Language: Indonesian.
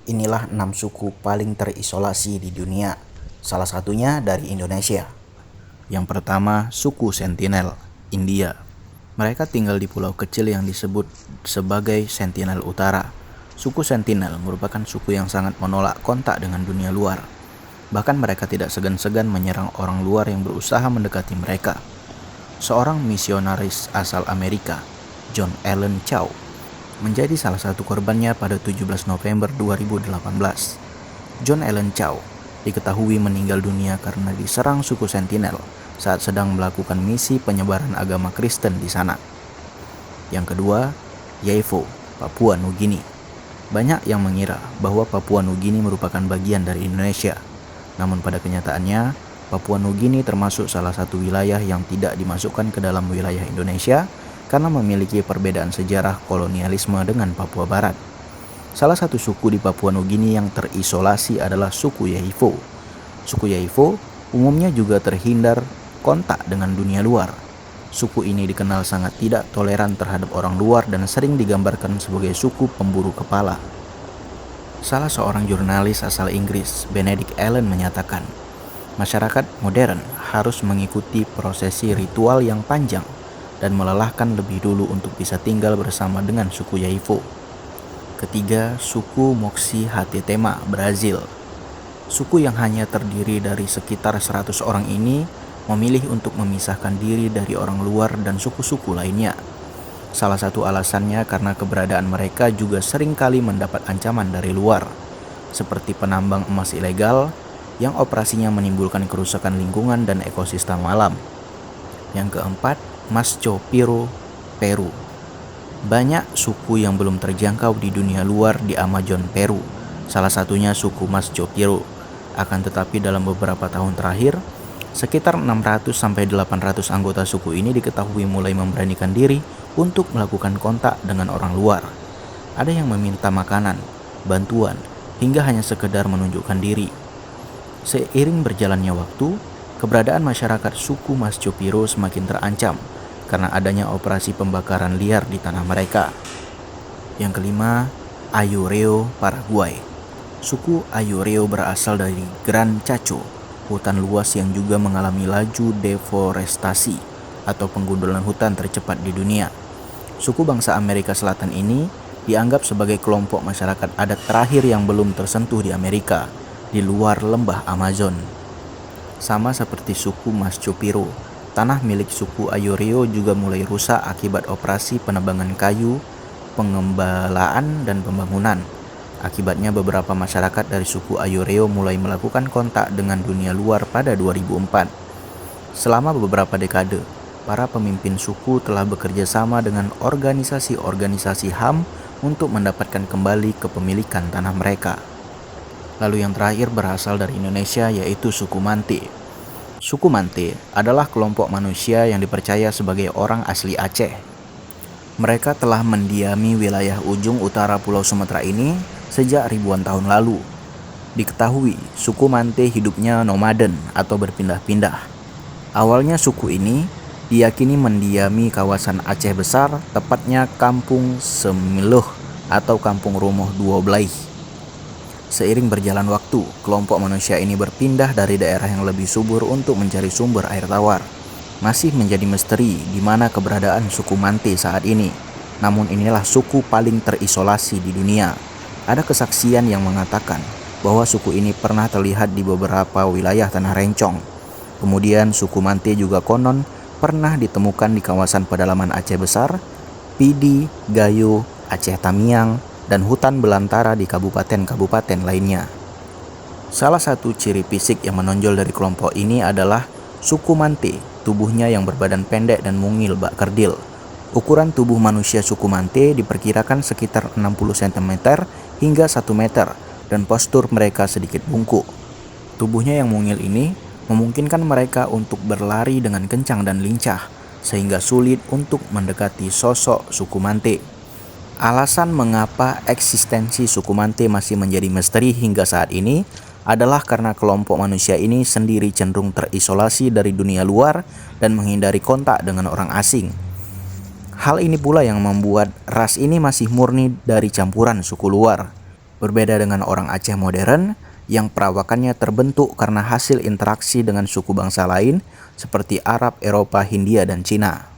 Inilah 6 suku paling terisolasi di dunia, salah satunya dari Indonesia. Yang pertama, suku Sentinel, India. Mereka tinggal di pulau kecil yang disebut sebagai Sentinel Utara. Suku Sentinel merupakan suku yang sangat menolak kontak dengan dunia luar. Bahkan mereka tidak segan-segan menyerang orang luar yang berusaha mendekati mereka. Seorang misionaris asal Amerika, John Allen Chau, menjadi salah satu korbannya pada 17 November 2018. John Allen Chau diketahui meninggal dunia karena diserang suku Sentinel saat sedang melakukan misi penyebaran agama Kristen di sana. Yang kedua, Yaivo, Papua Nugini. Banyak yang mengira bahwa Papua Nugini merupakan bagian dari Indonesia. Namun pada kenyataannya, Papua Nugini termasuk salah satu wilayah yang tidak dimasukkan ke dalam wilayah Indonesia karena memiliki perbedaan sejarah kolonialisme dengan Papua Barat. Salah satu suku di Papua Nugini yang terisolasi adalah suku Yaivo. Suku Yaivo umumnya juga terhindar kontak dengan dunia luar. Suku ini dikenal sangat tidak toleran terhadap orang luar dan sering digambarkan sebagai suku pemburu kepala. Salah seorang jurnalis asal Inggris, Benedict Allen, menyatakan, masyarakat modern harus mengikuti prosesi ritual yang panjang dan melelahkan lebih dulu untuk bisa tinggal bersama dengan suku Yaivo. Ketiga, suku Moxi Hatetema, Brazil. Suku yang hanya terdiri dari sekitar 100 orang ini memilih untuk memisahkan diri dari orang luar dan suku-suku lainnya. Salah satu alasannya karena keberadaan mereka juga sering kali mendapat ancaman dari luar, seperti penambang emas ilegal yang operasinya menimbulkan kerusakan lingkungan dan ekosistem alam. Yang keempat, Mascho Piro, Peru. Banyak suku yang belum terjangkau di dunia luar di Amazon, Peru. Salah satunya suku Mascho Piro. Akan tetapi dalam beberapa tahun terakhir, sekitar 600-800 anggota suku ini diketahui mulai memberanikan diri untuk melakukan kontak dengan orang luar. Ada yang meminta makanan, bantuan, hingga hanya sekedar menunjukkan diri. Seiring berjalannya waktu, keberadaan masyarakat suku Mascho Piro semakin terancam karena adanya operasi pembakaran liar di tanah mereka. Yang kelima, Ayoreo, Paraguay. Suku Ayoreo berasal dari Gran Chaco, hutan luas yang juga mengalami laju deforestasi atau penggundulan hutan tercepat di dunia. Suku bangsa Amerika Selatan ini dianggap sebagai kelompok masyarakat adat terakhir yang belum tersentuh di Amerika, di luar lembah Amazon. Sama seperti suku Mascho Piro, tanah milik suku Ayoreo juga mulai rusak akibat operasi penebangan kayu, pengembalaan, dan pembangunan. Akibatnya beberapa masyarakat dari suku Ayoreo mulai melakukan kontak dengan dunia luar pada 2004. Selama beberapa dekade, para pemimpin suku telah bekerja sama dengan organisasi-organisasi HAM untuk mendapatkan kembali kepemilikan tanah mereka. Lalu yang terakhir berasal dari Indonesia, yaitu suku Mante. Suku Mante adalah kelompok manusia yang dipercaya sebagai orang asli Aceh. Mereka telah mendiami wilayah ujung utara Pulau Sumatera ini sejak ribuan tahun lalu. Diketahui, suku Mante hidupnya nomaden atau berpindah-pindah. Awalnya suku ini diyakini mendiami kawasan Aceh Besar, tepatnya Kampung Semiluh atau Kampung Romoh Dua Belaih. Seiring berjalan waktu, kelompok manusia ini berpindah dari daerah yang lebih subur untuk mencari sumber air tawar. Masih menjadi misteri di mana keberadaan suku Mante saat ini. Namun inilah suku paling terisolasi di dunia. Ada kesaksian yang mengatakan bahwa suku ini pernah terlihat di beberapa wilayah Tanah Rencong. Kemudian suku Mante juga konon pernah ditemukan di kawasan pedalaman Aceh Besar, Pidi, Gayo, Aceh Tamiang, dan hutan belantara di kabupaten-kabupaten lainnya. Salah satu ciri fisik yang menonjol dari kelompok ini adalah suku Mante, tubuhnya yang berbadan pendek dan mungil bak kerdil. Ukuran tubuh manusia suku Mante diperkirakan sekitar 60 cm hingga 1 meter dan postur mereka sedikit bungkuk. Tubuhnya yang mungil ini memungkinkan mereka untuk berlari dengan kencang dan lincah, sehingga sulit untuk mendekati sosok suku Mante. Alasan mengapa eksistensi suku Mante masih menjadi misteri hingga saat ini adalah karena kelompok manusia ini sendiri cenderung terisolasi dari dunia luar dan menghindari kontak dengan orang asing. Hal ini pula yang membuat ras ini masih murni dari campuran suku luar. Berbeda dengan orang Aceh modern yang perawakannya terbentuk karena hasil interaksi dengan suku bangsa lain seperti Arab, Eropa, Hindia, dan Cina.